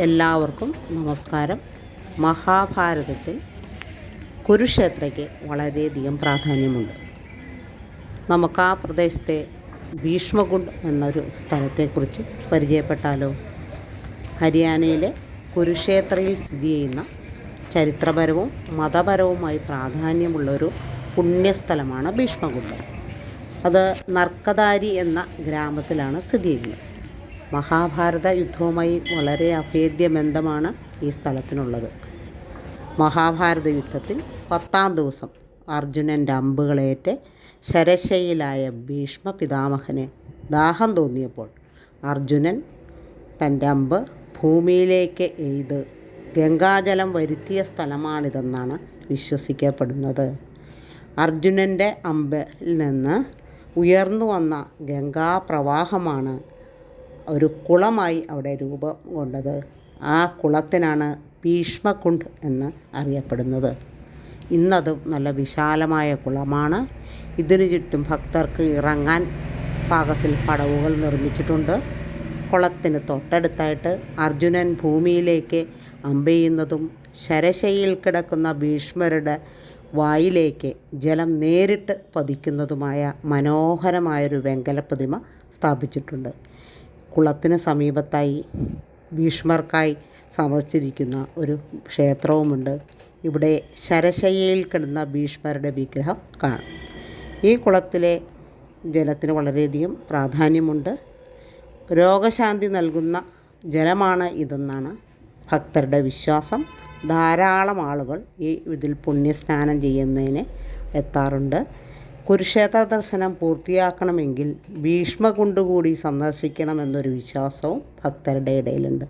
എല്ലാവർക്കും നമസ്കാരം. മഹാഭാരതത്തിൽ കുരുക്ഷേത്രയ്ക്ക് വളരെയധികം പ്രാധാന്യമുണ്ട്. നമുക്ക് ആ പ്രദേശത്തെ ഭീഷ്മകുണ്ട് എന്നൊരു സ്ഥലത്തെക്കുറിച്ച് പരിചയപ്പെട്ടാലോ? ഹരിയാനയിലെ കുരുക്ഷേത്രയിൽ സ്ഥിതി ചെയ്യുന്ന ചരിത്രപരവും മതപരവുമായി പ്രാധാന്യമുള്ളൊരു പുണ്യസ്ഥലമാണ് ഭീഷ്മകുണ്ട്. അത് നർക്കദാരി എന്ന ഗ്രാമത്തിലാണ് സ്ഥിതി ചെയ്യുന്നത്. മഹാഭാരത യുദ്ധവുമായി വളരെ അഭേദ്യ ബന്ധമാണ് ഈ സ്ഥലത്തിനുള്ളത്. മഹാഭാരത യുദ്ധത്തിൽ 10-ാം ദിവസം അർജുനൻ്റെ അമ്പുകളേറ്റ് ശരശയ്യയിലായ ഭീഷ്മ പിതാമഹന് ദാഹം തോന്നിയപ്പോൾ അർജുനൻ തൻ്റെ അമ്പ് ഭൂമിയിലേക്ക് എയ്ത് ഗംഗാജലം വരുത്തിയ സ്ഥലമാണിതെന്നാണ് വിശ്വസിക്കപ്പെടുന്നത്. അർജുനൻ്റെ അമ്പിൽ നിന്ന് ഉയർന്നു വന്ന ഗംഗാപ്രവാഹമാണ് ഒരു കുളമായി അവിടെ രൂപം കൊണ്ടത്. ആ കുളത്തിനാണ് ഭീഷ്മകുണ്ട് എന്ന് അറിയപ്പെടുന്നത്. ഇന്നത് നല്ല വിശാലമായ കുളമാണ്. ഇതിനു ചുറ്റും ഭക്തർക്ക് ഇറങ്ങാൻ പാകത്തിൽ പടവുകൾ നിർമ്മിച്ചിട്ടുണ്ട്. കുളത്തിന് തൊട്ടടുത്തായിട്ട് അർജുനൻ ഭൂമിയിലേക്ക് അമ്പെയ്യുന്നതും ശരശയ്യയിൽ കിടക്കുന്ന ഭീഷ്മരുടെ വായിലേക്ക് ജലം നേരിട്ട് പതിക്കുന്നതുമായ മനോഹരമായൊരു വെങ്കല പ്രതിമ സ്ഥാപിച്ചിട്ടുണ്ട്. കുളത്തിന് സമീപത്തായി ഭീഷ്മർക്കായി സമർപ്പിച്ചിരിക്കുന്ന ഒരു ക്ഷേത്രവുമുണ്ട്. ഇവിടെ ശരശയ്യയിൽ കിടന്ന ഭീഷ്മരുടെ വിഗ്രഹം കാണാം. ഈ കുളത്തിലെ ജലത്തിന് വളരെയധികം പ്രാധാന്യമുണ്ട്. രോഗശാന്തി നൽകുന്ന ജലമാണ് ഇതെന്നാണ് ഭക്തരുടെ വിശ്വാസം. ധാരാളം ആളുകൾ ഇതിൽ പുണ്യസ്നാനം ചെയ്യുന്നതിന് എത്താറുണ്ട്. കുരുക്ഷേത്ര ദർശനം പൂർത്തിയാക്കണമെങ്കിൽ ഭീഷ്മകുണ്ട് കൂടി സന്ദർശിക്കണമെന്നൊരു വിശ്വാസവും ഭക്തരുടെ ഇടയിലുണ്ട്.